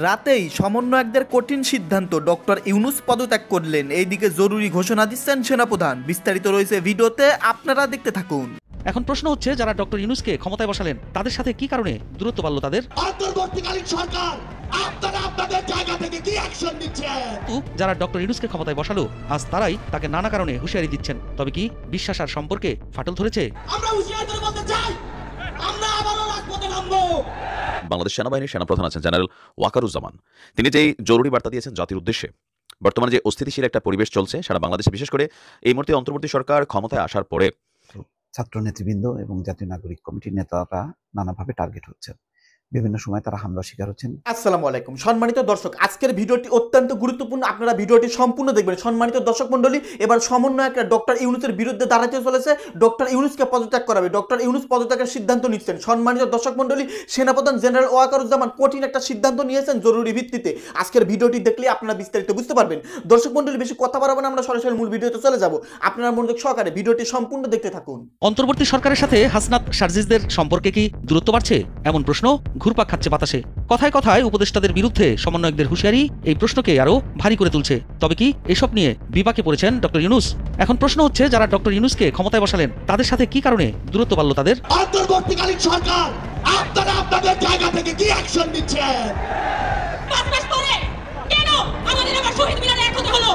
রাতেই সমন্বয়কদের কঠিন সিদ্ধান্ত, ডক্টর ইউনূস পদত্যাগ করলেন। এইদিকে জরুরি ঘোষণা দিচ্ছেন সেনাপ্রধান। বিস্তারিত রয়েছে ভিডিওতে, আপনারা দেখতে থাকুন। এখন প্রশ্ন হচ্ছে, যারা ডক্টর ইউনূসকে ক্ষমতায় বসালেন তাদের সাথে কি কারণে দূরত্ব বাড়ল তাদের? অন্তর্বর্তীকালীন সরকার আপনারা আপনাদের জায়গা থেকে কি অ্যাকশন নিচ্ছেন? যারা ডক্টর ইউনূসকে ক্ষমতায় বসালো আজ তারাই তাকে নানা কারণে হুঁশিয়ারি দিচ্ছেন। তবে কি বিশ্বাস আর সম্পর্কে ফাটল ধরেছে? আমরা হুঁশিয়ারি করে বলতে চাই, আমরা আবারও রাজপথে নামবো। বাংলাদেশ সেনাবাহিনীর সেনাপ্রধান আছেন জেনারেল ওয়াকারুজ্জামান। তিনি যেই জরুরি বার্তা দিয়েছেন জাতির উদ্দেশ্যে, বর্তমানে যে অস্থিতিশীল একটা পরিবেশ চলছে সারা বাংলাদেশে, বিশেষ করে এই মুহূর্তে অন্তর্বর্তী সরকার ক্ষমতায় আসার পরে ছাত্র নেতৃবৃন্দ এবং জাতীয় নাগরিক কমিটির নেতারা নানাভাবে টার্গেট হচ্ছেন। বিভিন্ন সময় তারা হামলার শিকার হচ্ছেন। আসসালামু আলাইকুম সম্মানিত দর্শক, আজকের ভিডিওটি অত্যন্ত গুরুত্বপূর্ণ, আপনারা ভিডিওটি সম্পূর্ণ দেখবেন। সম্মানিত দর্শক মণ্ডলী, এবার সমন্বয়করা ডক্টর ইউনূসের বিরুদ্ধে দাঁড়াতে চলেছে। ডক্টর ইউনূসকে পদত্যাগ করাবে, ডক্টর ইউনূস পদত্যাগের সিদ্ধান্ত নিচ্ছেন। সম্মানিত দর্শক মণ্ডলী, সেনাপ্রধান জেনারেল ওয়াকারুজ্জামান কঠিন একটা সিদ্ধান্ত নিয়েছেন জরুরি ভিত্তিতে। আজকের ভিডিওটি দেখলে আপনারা বিস্তারিত বুঝতে পারবেন। দর্শক মণ্ডলী, বেশি কথা বাড়াবো না, আমরা সরাসরি মূল ভিডিওতে চলে যাব। আপনারা মনোযোগ সহকারে ভিডিওটি সম্পূর্ণ দেখতে থাকুন। অন্তর্বর্তী সরকারের সাথে হাসনাত সার্জিসদের সম্পর্কে কি দূরত্ব বাড়ছে? এমন প্রশ্ন ঘুরপাক খাচ্ছে বাতাসে। কথায় কথায় উপদেষ্টাদের বিরুদ্ধে সমন্বয়কদের হুঁশিয়ারি এই প্রশ্নকে আরো ভারী করে তুলছে। তবে কি এসব নিয়ে বিপাকে পড়েছেন ডক্টর ইউনূস? এখন প্রশ্ন হচ্ছে, যারা ডক্টর ইউনূসকে ক্ষমতায় বসালেন তাদের সাথে কি কারণে দূরত্ব বাড়ল তাদের? অন্তর্বর্তীকালীন সরকার আপনারা আপনাদের জায়গা থেকে কি অ্যাকশন নিচ্ছেন? 5 মাস পরে কেন আমাদের আবার শহীদ মিনারে এক হতে হলো?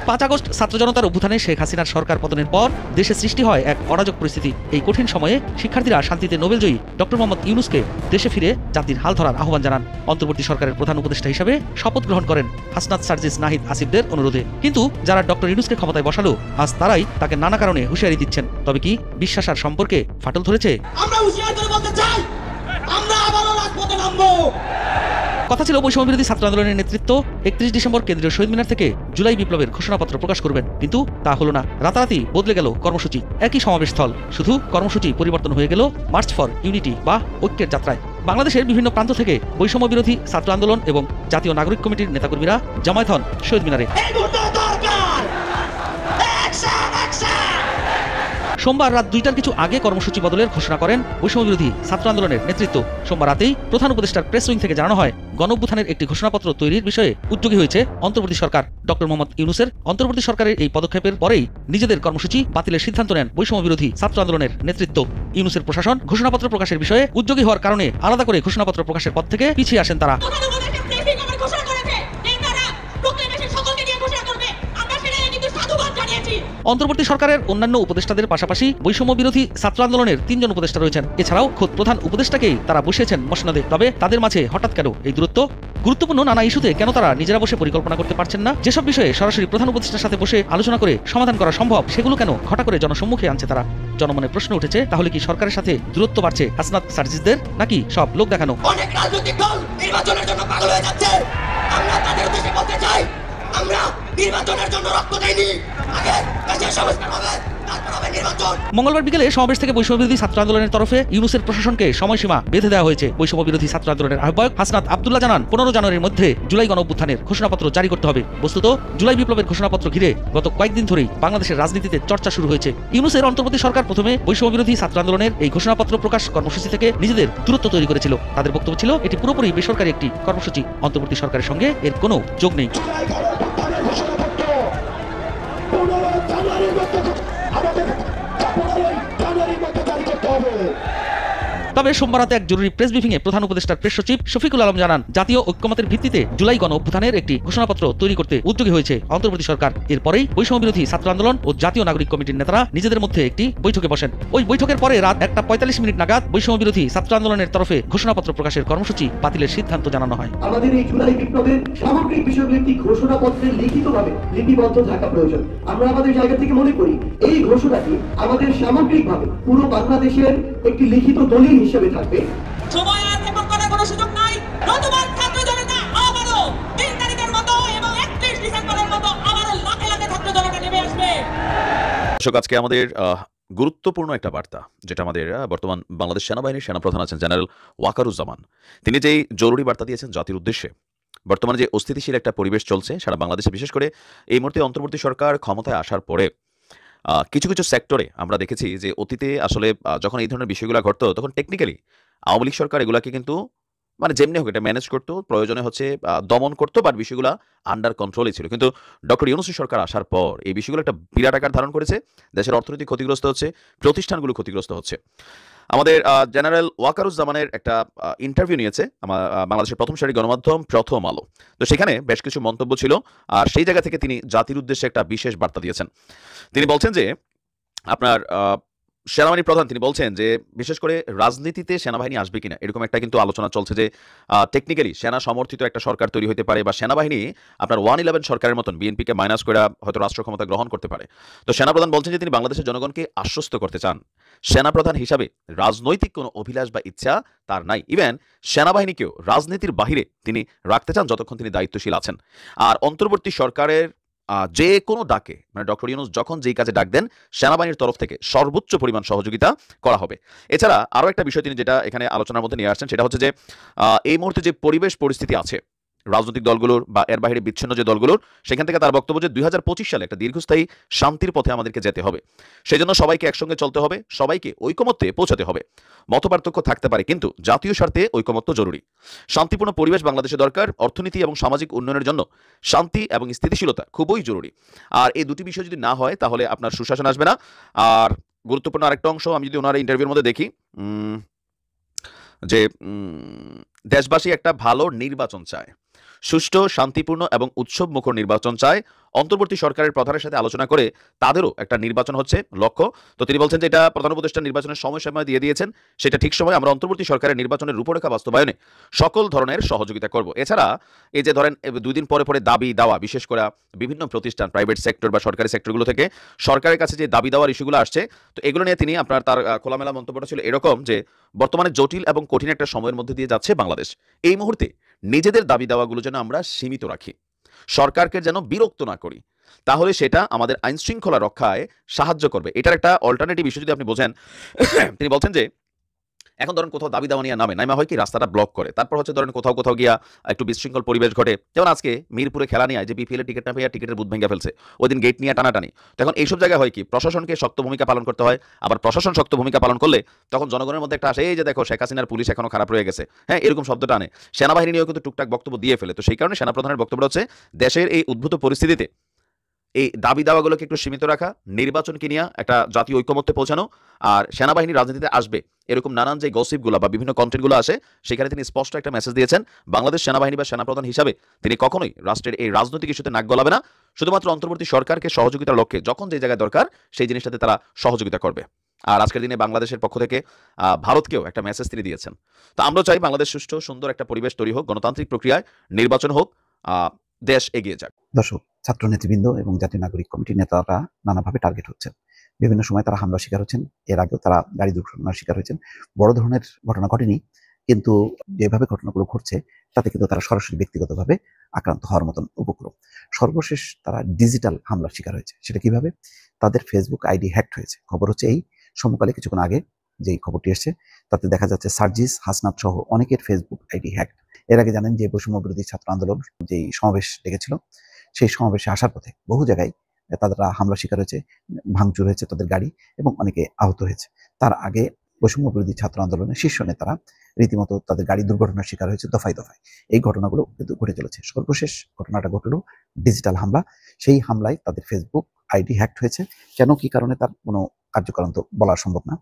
5 আগস্ট ছাত্র জনতার অভ্যুত্থানে শেখ হাসিনার সরকার পতনের পর দেশে সৃষ্টি হয় এক অরাজক পরিস্থিতি। এই কঠিন সময়ে শিক্ষার্থীরা শান্তিতে নোবেলজয়ী ডক্টর মোহাম্মদ ইউনূসকে দেশে ফিরে জাতির হাল ধরার আহ্বান জানান। অন্তর্বর্তী সরকারের প্রধান উপদেষ্টা হিসেবে শপথ গ্রহণ করেন হাসনাত সার্জিস নাহিদ আসিফদের অনুরোধে। কিন্তু যারা ডক্টর ইউনূসকে ক্ষমতায় বসালো আজ তারাই তাকে নানা কারণে হুঁশিয়ারি দিচ্ছেন। তবে কি বিশ্বাস আর সম্পর্কে ফাটল ধরেছে? আমরা হুঁশিয়ারি করে বলতে চাই, আমরা আবারও রাজপথে নামবো। কথা ছিল বৈষম্য বিরোধী ছাত্র আন্দোলনের নেতৃত্ব 31 ডিসেম্বর কেন্দ্রীয় শহীদ মিনার থেকে জুলাই বিপ্লবের ঘোষণাপত্র প্রকাশ করবেন, কিন্তু তা হলো না। রাতারাতি বদলে গেল কর্মসূচি। একই সমাবেশস্থল, শুধু কর্মসূচি পরিবর্তন হয়ে গেল মার্চ ফর ইউনিটি বা ঐক্যের যাত্রায়। বাংলাদেশের বিভিন্ন প্রান্ত থেকে বৈষম্য বিরোধী ছাত্র আন্দোলন এবং জাতীয় নাগরিক কমিটির নেতাকর্মীরা জমায়েত হন শহীদ মিনারে। সোমবার রাত 2টার কিছু আগে কর্মসূচি বদলের ঘোষণা করেন বৈষম্য বিরোধী ছাত্র আন্দোলনের নেতৃত্ব। সোমবার রাতেই প্রধান উপদেষ্টার প্রেস উইং থেকে জানানো হয়, গণঅভ্যুত্থানের একটি ঘোষণাপত্র তৈরির বিষয়ে উদ্যোগী হয়েছে অন্তর্বর্তী সরকার। ডক্টর মোহাম্মদ ইউনূসের অন্তর্বর্তী সরকারের এই পদক্ষেপের পরেই নিজেদের কর্মসূচি বাতিলের সিদ্ধান্ত নেন বৈষম্য বিরোধী ছাত্র আন্দোলনের নেতৃত্ব। ইউনূসের প্রশাসন ঘোষণাপত্র প্রকাশের বিষয়ে উদ্যোগী হওয়ার কারণে আলাদা করে ঘোষণাপত্র প্রকাশের পথ থেকে পিছিয়ে আসেন তারা। অন্তর্বর্তী সরকারের অন্যান্য উপদেষ্টাদের পাশাপাশি বৈষম্য বিরোধী ছাত্র আন্দোলনের 3 জন উপদেষ্টা রয়েছেন। এছাড়াও খোদ প্রধান উপদেষ্টাকেই তারা বসিয়েছেন মসনদে। তবে তাদের মাঝে হঠাৎ কেন এই দূরত্ব? গুরুত্বপূর্ণ নানা ইস্যুতে কেন তারা নিজেরা বসে পরিকল্পনা করতে পারছেন না? যেসব বিষয়ে সরাসরি প্রধান উপদেষ্টার সাথে বসে আলোচনা করে সমাধান করা সম্ভব, সেগুলো কেন ঘটা করে জনসম্মুখে আনছে তারা? জনমনে প্রশ্ন উঠেছে, তাহলে কি সরকারের সাথে দূরত্ব বাড়ছে হাসনাত সার্জিসদের, নাকি সব লোক দেখানো? অনেক রাজনৈতিক দল নির্বাচনের জন্য পাগল হয়ে যাচ্ছে। আমরা তাদের উদ্দেশ্যে বলতে চাই, আমরা নির্বাচনের জন্য রক্ত দেইনি। আগে দেশের সংস্কার হবে, তারপর হবে নির্বাচন। মঙ্গলবার বিকেলে সমাবেশ থেকে বৈষম্য বিরোধী ছাত্র আন্দোলনের তরফে ইউনূসের প্রশাসনকে সময়সীমা বেঁধে দেওয়া হয়েছে। বৈষম্য বিরোধী ছাত্র আন্দোলনের আহ্বায়ক হাসনাত আব্দুল্লাহ জানান, 15 জানুয়ারির মধ্যে জুলাই গণঅভ্যুত্থানের ঘোষণাপত্র জারি করতে হবে। বস্তুত জুলাই বিপ্লবের ঘোষণাপত্র ঘিরে গত কয়েকদিন ধরেই বাংলাদেশের রাজনীতিতে চর্চা শুরু হয়েছে। ইউনূসের অন্তর্বর্তী সরকার প্রথমে বৈষম্য বিরোধী ছাত্র আন্দোলনের এই ঘোষণাপত্র প্রকাশ কর্মসূচি থেকে নিজেদের দূরত্ব তৈরি করেছিল। তাদের বক্তব্য ছিল, এটি পুরোপুরি বেসরকারি একটি কর্মসূচি, অন্তর্বর্তী সরকারের সঙ্গে এর কোনো যোগ নেই। তবে সোমবার রাতে এক জরুরি প্রেস ব্রিফিংয়ে প্রধান উপদেষ্টার প্রেস সচিব শফিকুল আলম জানান, জাতীয় ঐক্যমতের ভিত্তিতে জুলাই গণঅভ্যুত্থানের একটি ঘোষণাপত্র তৈরি করতে উদ্যোগী হয়েছে অন্তর্বর্তী সরকার। এরপরেই বৈষম্য বিরোধী ছাত্র আন্দোলন ও জাতীয় নাগরিক কমিটির নেতারা নিজেদের মধ্যে একটি বৈঠকে বসেন। ওই বৈঠকের পরে রাত 1টা 45 মিনিট নাগাদ বৈষম্য বিরোধী ছাত্র আন্দোলনের তরফে ঘোষণাপত্র প্রকাশের কর্মসূচি বাতিলের সিদ্ধান্ত জানানো হয়। আমাদের এই জুলাই বিপ্লবের সামগ্রিক বিষয়গুলো একটি ঘোষণাপত্রে লিখিতভাবে লিপিবদ্ধ থাকা প্রয়োজন। আমরা আমাদের জায়গা থেকে মনে করি এই ঘোষণাটি আমাদের সামগ্রিকভাবে পুরো বাংলাদেশের একটি লিখিত দলিল হিসেবে থাকবে। সময় আর এখন করার কোনো সুযোগ নাই। নতুবা ছাত্র জনতা আবারও 3 তারিখের মতো এবং 31 ডিসেম্বরের মতো আবারও লাখে লাখে ছাত্র জনতা নেমে আসবে। দর্শক, আজকে আমাদের গুরুত্বপূর্ণ একটা বার্তা, যেটা আমাদের বর্তমান বাংলাদেশ সেনাবাহিনীর সেনাপ্রধান আছেন জেনারেল ওয়াকারুজ্জামান। তিনি যেই জরুরি বার্তা দিয়েছেন জাতির উদ্দেশ্যে, বর্তমানে যে অস্থিতিশীল একটা পরিবেশ চলছে সারা বাংলাদেশে, বিশেষ করে এই মুহূর্তে অন্তর্বর্তী সরকার ক্ষমতায় আসার পরে কিছু কিছু সেক্টরে আমরা দেখেছি যে অতীতে আসলে যখন এই ধরনের বিষয়গুলো ঘটতো তখন টেকনিক্যালি আওয়ামী লীগ সরকার এগুলাকে কিন্তু মানে যেমনি হোক এটা ম্যানেজ করতো, প্রয়োজনে হচ্ছে দমন করতো, বাট বিষয়গুলো আন্ডার কন্ট্রোলে ছিল। কিন্তু ডক্টর ইউনূসের সরকার আসার পর এই বিষয়গুলো একটা বিরাট আকার ধারণ করেছে। দেশের অর্থনীতি ক্ষতিগ্রস্ত হচ্ছে, প্রতিষ্ঠানগুলো ক্ষতিগ্রস্ত হচ্ছে। আমাদের জেনারেল ওয়াকারুজ্জামানের একটা ইন্টারভিউ নিয়েছে বাংলাদেশের প্রথম সারি গণমাধ্যম প্রথম আলো। তো সেখানে বেশ কিছু মন্তব্য ছিল, আর সেই জায়গা থেকে তিনি জাতির উদ্দেশ্যে একটা বিশেষ বার্তা দিয়েছেন। তিনি বলছেন যে আপনার সেনাবাহিনী প্রধান তিনি বলছেন যে বিশেষ করে রাজনীতিতে সেনাবাহিনী আসবে কিনা এরকম একটা কিন্তু আলোচনা চলছে, যে টেকনিক্যালি সেনা সমর্থিত একটা সরকার তৈরি হতে পারে, বা সেনাবাহিনী আপনার 111 সরকারের মতন বিএনপিকে মাইনাস করে হয়তো রাষ্ট্র ক্ষমতা গ্রহণ করতে পারে। তো সেনাপ্রধান বলছেন যে তিনি বাংলাদেশের জনগণকে আশ্বস্ত করতে চান, সেনাপ্রধান হিসাবে রাজনৈতিক কোনো অভিলাষ বা ইচ্ছা তার নাই। ইভেন সেনাবাহিনীকেও রাজনীতির বাহিরে তিনি রাখতে চান যতক্ষণ তিনি দায়িত্বশীল আছেন। আর অন্তর্বর্তী সরকারের যে কোনো ডাকে, মানে ডক্টর ইউনূস যখন যেই কাজে ডাক দেন, সেনাবাহিনীর তরফ থেকে সর্বোচ্চ পরিমাণ সহযোগিতা করা হবে। এছাড়া আরও একটা বিষয় তিনি যেটা এখানে আলোচনার মধ্যে নিয়ে আসছেন, সেটা হচ্ছে যে এই মুহূর্তে যে পরিবেশ পরিস্থিতি আছে রাজনৈতিক দলগুলোর বা এর বাইরে বিচ্ছিন্ন যে দলগুলোর, সেখান থেকে তার বক্তব্য যে 2025 সালে একটা দীর্ঘস্থায়ী শান্তির পথে আমাদেরকে যেতে হবে। সেজন্য সবাইকে একসঙ্গে চলতে হবে, সবাইকে ঐকমত্যে পৌঁছাতে হবে। মতপার্থক্য থাকতে পারে, কিন্তু জাতীয় স্বার্থে ঐকমত্য জরুরি। শান্তিপূর্ণ পরিবেশ বাংলাদেশে দরকার, অর্থনীতি এবং সামাজিক উন্নয়নের জন্য শান্তি এবং স্থিতিশীলতা খুবই জরুরি। আর এই দুটি বিষয় যদি না হয় তাহলে আপনার সুশাসন আসবে না। আর গুরুত্বপূর্ণ আরেকটা অংশ আমি যদি ওনার ইন্টারভিউর মধ্যে দেখি, যে দেশবাসী একটা ভালো নির্বাচন চায়, সুষ্ঠু, শান্তিপূর্ণ এবং উৎসবমুখর নির্বাচন চায়। অন্তর্বর্তী সরকারের প্রধানের সাথে আলোচনা করে তাদেরও একটা নির্বাচন হচ্ছে লক্ষ্য। তো তিনি বলছেন যে এটা প্রধান উপদেষ্টা নির্বাচনের সময় দিয়ে দিয়েছেন, সেটা ঠিক সময় আমরা অন্তর্বর্তী সরকারের নির্বাচনের রূপরেখা বাস্তবায়নে সকল ধরনের সহযোগিতা করব। এছাড়া এই যে ধরেন 2 দিন পরে পরে দাবি দাওয়া, বিশেষ করে বিভিন্ন প্রতিষ্ঠান, প্রাইভেট সেক্টর বা সরকারি সেক্টরগুলো থেকে সরকারের কাছে যে দাবি দেওয়ার ইস্যুগুলো আসছে, তো এগুলো নিয়ে তিনি তার খোলামেলা মন্তব্যটা ছিল এরকম যে বর্তমানে জটিল এবং কঠিন একটা সময়ের মধ্যে দিয়ে যাচ্ছে বাংলাদেশ। এই মুহূর্তে নিজেদের দাবি দাওয়াগুলো যেন আমরা সীমিত রাখি, সরকারকে যেন বিরক্ত না করি, তাহলে সেটা আমাদের আইন শৃঙ্খলা রক্ষায় সাহায্য করবে। এটার একটা অল্টারনেটিভ ইস্যু যদি আপনি বোঝেন, তিনি বলছেন যে এখন ধরেন কোথাও দাবি দাওয়া নিয়ে নামা হয় কি রাস্তাটা ব্লক করে, তারপর হচ্ছে ধরেন কোথাও গিয়া একটু বিশৃঙ্খল পরিবেশ ঘটে। যেমন আজকে মিরপুরে খেলা নিয়ে যে বিপিএল এর টিকিট না পেয়ে টিকিটের বুথ ভেঙে ফেলছে, ওই দিন গেট নিয়ে টানাটানি। তখন এইসব জায়গায় হয় কি প্রশাসনকে শক্ত ভূমিকা পালন করতে হয়। আবার প্রশাসন শক্ত ভূমিকা পালন করলে তখন জনগণের মধ্যে একটা আসে, এই যে দেখো শেখ হাসিনার পুলিশ এখনো খারাপ রয়ে গেছে, হ্যাঁ, এরকম শব্দটা আনে। সেনাবাহিনী নিয়েও কিন্তু টুকটাক বক্তব্য দিয়ে ফেলে। তো সেই কারণে সেনাপ্রধানের বক্তব্য হচ্ছে দেশের এই উদ্ভূত পরিস্থিতিতে এই দাবি দাওয়াগুলোকে একটু সীমিত রাখা, নির্বাচনকে নিয়ে একটা জাতীয় ঐক্যমত্যে পৌঁছানো, আর সেনাবাহিনী রাজনীতিতে আসবে এরকম নানান যে গসিপগুলো বা বিভিন্ন কন্টেন্টগুলো আসে, সেখানে তিনি স্পষ্ট একটা মেসেজ দিয়েছেন। বাংলাদেশ সেনাবাহিনী বা সেনাপ্রধান হিসাবে তিনি কখনোই রাষ্ট্রের এই রাজনৈতিক ইস্যুতে নাক গলাবে না। শুধুমাত্র অন্তর্বর্তী সরকারকে সহযোগিতার লক্ষ্যে যখন যে জায়গায় দরকার সেই জিনিসটাতে তারা সহযোগিতা করবে। আর আজকের দিনে বাংলাদেশের পক্ষ থেকে ভারতকেও একটা মেসেজ তিনি দিয়েছেন। তো আমরা চাই বাংলাদেশ সুষ্ঠু সুন্দর একটা পরিবেশ তৈরি হোক, গণতান্ত্রিক প্রক্রিয়ায় নির্বাচন হোক, দেশ এগিয়ে যাক। দর্শক, ছাত্র নেতৃবৃন্দ এবং জাতীয় নাগরিক কমিটির নেতারা নানাভাবে টার্গেট হচ্ছেন। বিভিন্ন সময় তারা হামলার শিকার হচ্ছেন। এর আগেও তারা গাড়ি দুর্ঘটনার শিকার হয়েছেন। বড় ধরনের ঘটনা ঘটেনি, কিন্তু যেভাবে ঘটনাগুলো ঘটছে তাতে কিন্তু তারা সরাসরি ব্যক্তিগতভাবে আক্রান্ত হওয়ার মতন উপক্রম। সর্বশেষ তারা ডিজিটাল হামলার শিকার হয়েছে। সেটা কিভাবে? তাদের ফেসবুক আইডি হ্যাকড হয়েছে। খবর হচ্ছে এই সমকালে কিছুক্ষণ আগে যেই খবরটি এসছে তাতে দেখা যাচ্ছে সার্জিস, হাসনাত সহ অনেকের ফেসবুক আইডি হ্যাকড। এর আগে জানেন যে বৈষম্য বিরোধী ছাত্র আন্দোলন যেই সমাবেশ ডেকেছিল, সেই সমাবেশে আসার পথে বহু জায়গায় তারা হামলার শিকার হয়েছে, ভাঙচুর হয়েছে তাদের গাড়ি, এবং অনেকে আহত হয়েছে। তার আগে বৈষম্য বিরোধী ছাত্র আন্দোলনের শীর্ষ নেতারা রীতিমতো তাদের গাড়ি দুর্ঘটনার শিকার হয়েছে দফায় দফায়। এই ঘটনাগুলো কিন্তু ঘটে চলেছে। সর্বশেষ ঘটনাটা ঘটলো ডিজিটাল হামলা। সেই হামলায় তাদের ফেসবুক আইডি হ্যাকড হয়েছে। কেন, কি কারণে, তার কোনো কার্যকারণ তো বলা সম্ভব না।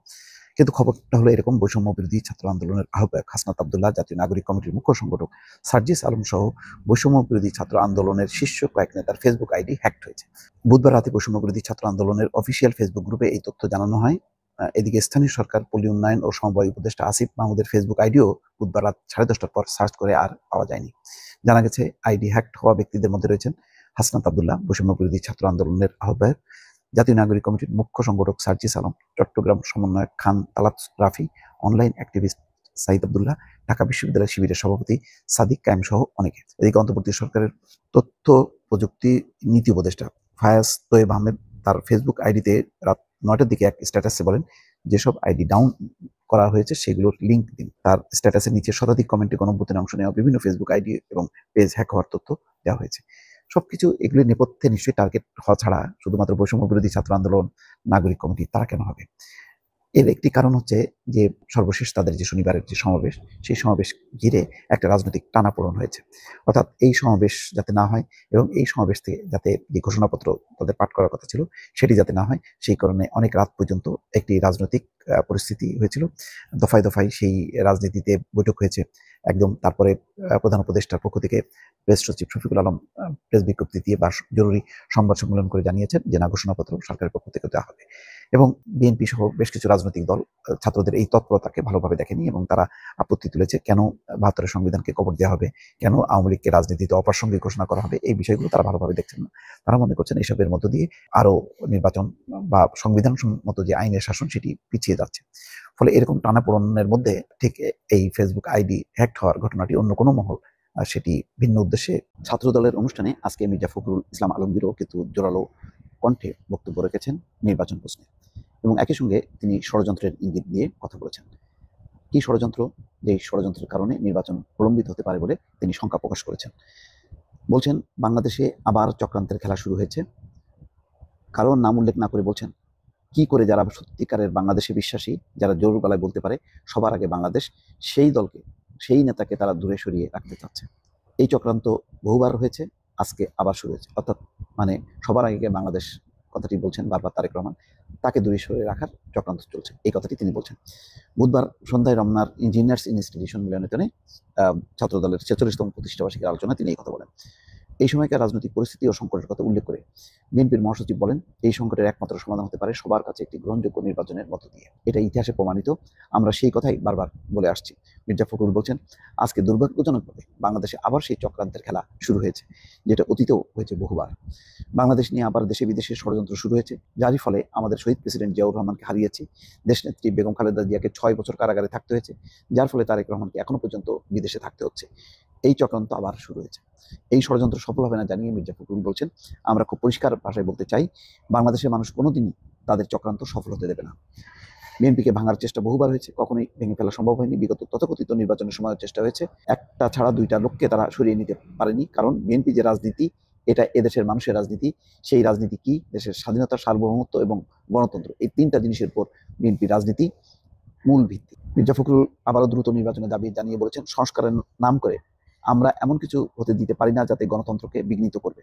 কিন্তু খবরটা হলো এরকম, বৈষম্য বিরোধী ছাত্র আন্দোলনের আহ্বায়ক হাসনাত আব্দুল্লাহ, জাতীয় নাগরিক কমিটির মুখ্য সংগঠক সার্জিস আলম সহ বৈষম্য বিরোধী ছাত্র আন্দোলনের শীর্ষ কয়েক নেতার ফেসবুক আইডি হ্যাকড হয়েছে। বুধবার রাতে বৈষম্য বিরোধী ছাত্র আন্দোলনের অফিসিয়াল ফেসবুক গ্রুপে এই তথ্য জানানো হয়। এদিকে স্থানীয় সরকার, পল্লী উন্নয়ন ও সমবায় উপদেষ্টা আসিফ মাহমুদের ফেসবুক আইডিও বুধবার রাত 10:30টার পর সার্চ করে আর পাওয়া যায়নি। জানা গেছে আইডি হ্যাকড হওয়া ব্যক্তিদের মধ্যে রয়েছেন হাসনাত আব্দুল্লাহ, বৈষম্য বিরোধী ছাত্র আন্দোলনের আহ্বায়ক, জাতীয় নাগরিক কমিটির মুখ্য সংগঠক সার্জিস আলম, চট্টগ্রাম সমন্বয়ক খান তালাত রাফি, অনলাইন অ্যাক্টিভিস্ট সাইদ আব্দুল্লাহ, ঢাকা বিশ্ববিদ্যালয় শিবিরের সভাপতি সাদিক কায়েম সহ অনেকে। এদিকে অন্তর্বর্তী সরকারের তথ্য প্রযুক্তি নীতি উপদেষ্টা ফায়াজ তোয়েব আহমেদ তার ফেসবুক আইডিতে রাত 9টার দিকে এক স্ট্যাটাসে বলেন, যেসব আইডি ডাউন করা হয়েছে সেগুলোর লিঙ্ক দিন। তার স্ট্যাটাসের নিচে শতাধিক কমেন্টে গণঅভ্যুত্থানে অংশ নেওয়া বিভিন্ন ফেসবুক আইডি এবং পেজ হ্যাক হওয়ার তথ্য দেওয়া হয়েছে। সবকিছু এগুলির নেপথ্যে নিশ্চয়ই টার্গেট হওয়া ছাড়া শুধুমাত্র বৈষম্য বিরোধী ছাত্র আন্দোলন, নাগরিক কমিটি তারা কেন হবে? এর একটি কারণ হচ্ছে যে সর্বশেষ তাদের যে শনিবারের যে সমাবেশ, সেই সমাবেশ ঘিরে একটা রাজনৈতিক টানাপোড়েন হয়েছে। অর্থাৎ এই সমাবেশ যাতে না হয় এবং এই সমাবেশ থেকে যাতে যে ঘোষণাপত্র তাদের পাঠ করার কথা ছিল সেটি যাতে না হয়, সেই কারণে অনেক রাত পর্যন্ত একটি রাজনৈতিক পরিস্থিতি হয়েছিল। দফায় দফায় সেই রাজনীতিতে বৈঠক হয়েছে একদম। তারপরে প্রধান উপদেষ্টার পক্ষ থেকে প্রেস সচিব শফিকুল আলম প্রেস বিজ্ঞপ্তি দিয়ে বা জরুরি সংবাদ সম্মেলন করে জানিয়েছেন যে না, ঘোষণাপত্র সরকারের পক্ষ থেকে দেওয়া হবে। এবং বিএনপি সহ বেশ কিছু রাজনৈতিক দল ছাত্রদের এই তৎপরতাকে ভালোভাবে দেখেনি এবং তারা আপত্তি তুলেছে, কেন ৭২ সংবিধানকে কবর দেওয়া হবে, কেন আওয়ামী লীগকে রাজনীতিতে অপ্রাসঙ্গিক ঘোষণা করা হবে, এই বিষয়গুলো তারা ভালোভাবে দেখছেন না। তারা মনে করছেন এসবের মধ্য দিয়ে আরো নির্বাচন বা সংবিধান মতো যে আইনের শাসন সেটি পিছিয়ে যাচ্ছে। ফলে এরকম টানাপোড়েনের মধ্যে ঠিক এই ফেসবুক আইডি হ্যাক হওয়ার ঘটনাটি অন্য কোনো মহল সেটি ভিন্ন উদ্দেশ্যে। ছাত্রদলের অনুষ্ঠানে আজকে মির্জা ফখরুল ইসলাম আলমগীরও কিন্তু জোরালো কণ্ঠে বক্তব্য রেখেছেন নির্বাচন প্রশ্নে এবং একই সঙ্গে তিনি ষড়যন্ত্রের ইঙ্গিত দিয়ে কথা বলেছেন। কি ষড়যন্ত্র? যে ষড়যন্ত্রের কারণে নির্বাচন প্রলম্বিত হতে পারে বলে তিনি শঙ্কা প্রকাশ করেছেন। বলছেন বাংলাদেশে আবার চক্রান্তের খেলা শুরু হয়েছে। কারণ নাম উল্লেখ না করে বলছেন কি করে যারা সত্যিকারের বাংলাদেশে বিশ্বাসী, যারা জোর গলায় বলতে পারে সবার আগে বাংলাদেশ, সেই দলকে, সেই নেতাকে তারা দূরে সরিয়ে রাখতে চাচ্ছে। এই চক্রান্ত বহুবার হয়েছে, আজকে আবার শুরু হয়েছে। অর্থাৎ মানে সবার আগে বাংলাদেশ কথাটি বলছেন বারবার তারেক রহমান, তাকে দূরে সরিয়ে রাখার চক্রান্ত চলছে, এই কথাটি তিনি বলছেন। বুধবার সন্ধ্যায় রমনার ইঞ্জিনিয়ার্স ইনস্টিটিউশন মিলনায়তনে ছাত্রদলের ৪৬তম প্রতিষ্ঠাবার্ষিকীর আলোচনায় তিনি এই কথা বলেন। এই সময়কার রাজনৈতিক পরিস্থিতি ও সংকটের কথা উল্লেখ করে বিএনপির মহাসচিব বলেন, এই সংকটের একমাত্র সমাধান হতে পারে সবার কাছে একটি গ্রহণযোগ্য নির্বাচনের মধ্য দিয়ে। এটা ইতিহাসে প্রমাণিত, আমরা সেই কথাই বারবার বলে আসছি। মির্জা ফখরুল বলছেন, আজকে দুর্ভাগ্যজনকভাবে বাংলাদেশে আবার সেই চক্রান্তের খেলা শুরু হয়েছে, যেটা অতীতেও হয়েছে বহুবার। বাংলাদেশ নিয়ে আবার দেশে বিদেশে ষড়যন্ত্র শুরু হয়েছে, যারই ফলে আমাদের শহীদ প্রেসিডেন্ট জিয়াউর রহমানকে হারিয়েছি, দেশনেত্রী বেগম খালেদা জিয়াকে ৬ বছর কারাগারে থাকতে হয়েছে, যার ফলে তারেক রহমানকে এখনো পর্যন্ত বিদেশে থাকতে হচ্ছে। এই চক্রান্ত আবার শুরু হয়েছে। এই ষড়যন্ত্র সফল হবে না জানিয়ে মির্জা ফখরুল বলছেন, আমরা খুব পরিষ্কার ভাষায় বলতে চাই, বাংলাদেশের মানুষ কোনোদিনই তাদের চক্রান্ত সফল হতে দেবে না। বিএনপিকে ভাঙার চেষ্টা বহুবার হয়েছে, কখনোই ভেঙে ফেলা সম্ভব হয়নি। বিগত তথাকথিত নির্বাচনের সময় চেষ্টা হয়েছে, একটা ছাড়া দুইটা লোককে তারা সরিয়ে নিতে পারেনি। কারণ বিএনপি যে রাজনীতি, এটা এদেশের মানুষের রাজনীতি। সেই রাজনীতি কি? দেশের স্বাধীনতা, সার্বভৌমত্ব এবং গণতন্ত্র, এই তিনটা জিনিসের উপর বিএনপি রাজনীতি মূল ভিত্তি। মির্জা ফখরুল আবারও দ্রুত নির্বাচনের দাবি জানিয়ে বলেছেন, সংস্কারের নাম করে আমরা এমন কিছু হতে দিতে পারি না যাতে গণতন্ত্রকে বিঘ্নিত করবে।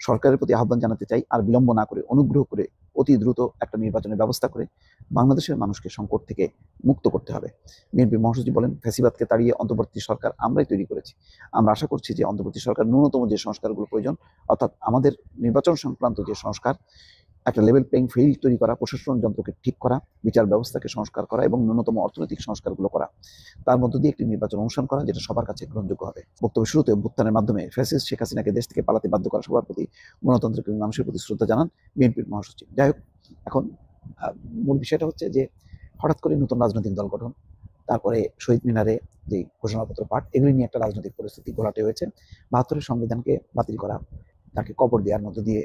সরকারের প্রতি আহ্বান জানাতে চাই, আর বিলম্ব না করে অনুগ্রহ করে অতি দ্রুত একটা নির্বাচনের ব্যবস্থা করে বাংলাদেশের মানুষকে সংকট থেকে মুক্ত করতে হবে। বিএনপি মহাসচিব বলেন, ফ্যাসিবাদকে তাড়িয়ে অন্তর্বর্তী সরকার আমরাই তৈরি করেছি। আমরা আশা করছি যে অন্তর্বর্তী সরকার ন্যূনতম যে সংস্কারগুলো প্রয়োজন, অর্থাৎ আমাদের নির্বাচন সংক্রান্ত যে সংস্কার, একটা লেভেল প্লেইং ফিল্ড তৈরি করা, প্রশাসন যন্ত্রকে ঠিক করা, বিচার ব্যবস্থাকে সংস্কার করা এবং ন্যূনতম অর্থনৈতিক সংস্কারগুলো করা, তার মধ্য দিয়ে একটি নির্বাচন অনুষ্ঠান করা যেটা সবার কাছে গ্রহণযোগ্য হবে। বক্তব্য শুরুতে অভ্যুত্থানের মাধ্যমে ফ্যাসিস্ট শেখ হাসিনাকে দেশ থেকে পালাতে বাধ্য করা সবার প্রতি, গণতন্ত্রের মানুষের প্রতি শ্রদ্ধা জানান বিএনপির মহাসচিব। যাই হোক, এখন মূল বিষয়টা হচ্ছে যে হঠাৎ করে নতুন রাজনৈতিক দল গঠন, তারপরে শহীদ মিনারে যে ঘোষণাপত্র পাঠ, এগুলি নিয়ে একটা রাজনৈতিক পরিস্থিতি ঘোলাটে হয়েছে। ৭২ সংবিধানকে বাতিল করা, তাকে কবর দেওয়ার মধ্য দিয়ে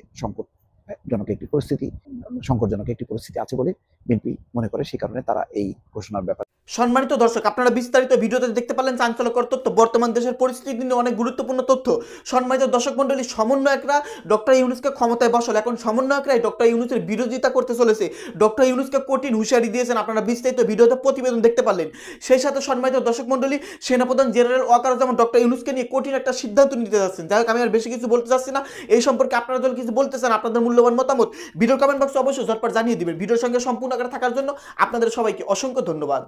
সংকটজনক একটি পরিস্থিতি আছে বলে বিএনপি মনে করে, সেই কারণে তারা এই ঘোষণার ব্যাপারে। সম্মানিত দর্শক, আপনারা বিস্তারিত ভিডিওতে দেখতে পারলেন চাঞ্চল্যকর তথ্য, বর্তমান দেশের পরিস্থিতি নিয়ে অনেক গুরুত্বপূর্ণ তথ্য। সম্মানিত দর্শক মণ্ডলী, সমন্বয়করা ডক্টর ইউনূসকে ক্ষমতায় বসাল, এখন সমন্বয়করাই ডক্টর ইউনূসের বিরোধিতা করতে চলেছে। ডক্টর ইউনূসকে কঠিন হুঁশিয়ারি দিয়েছেন, আপনারা বিস্তারিত ভিডিওতে প্রতিবেদন দেখতে পারলেন। সেই সাথে সম্মানিত দর্শক মণ্ডলী, সেনাপ্রধান জেনারেল ওয়াকারুজ্জামান ডক্টর ইউনূসকে নিয়ে কঠিন একটা সিদ্ধান্ত নিতে যাচ্ছেন। যাই হোক, আমি আর বেশি কিছু বলতে চাচ্ছি না। এই সম্পর্কে আপনারা যদি কিছু বলতে চান, আপনাদের মূল্যবান মতামত ভিডিওর কমেন্ট বক্সে অবশ্যই ঝটপট জানিয়ে দিবেন। ভিডিওর সঙ্গে সম্পূর্ণ আকারে থাকার জন্য আপনাদের সবাইকে অসংখ্য ধন্যবাদ।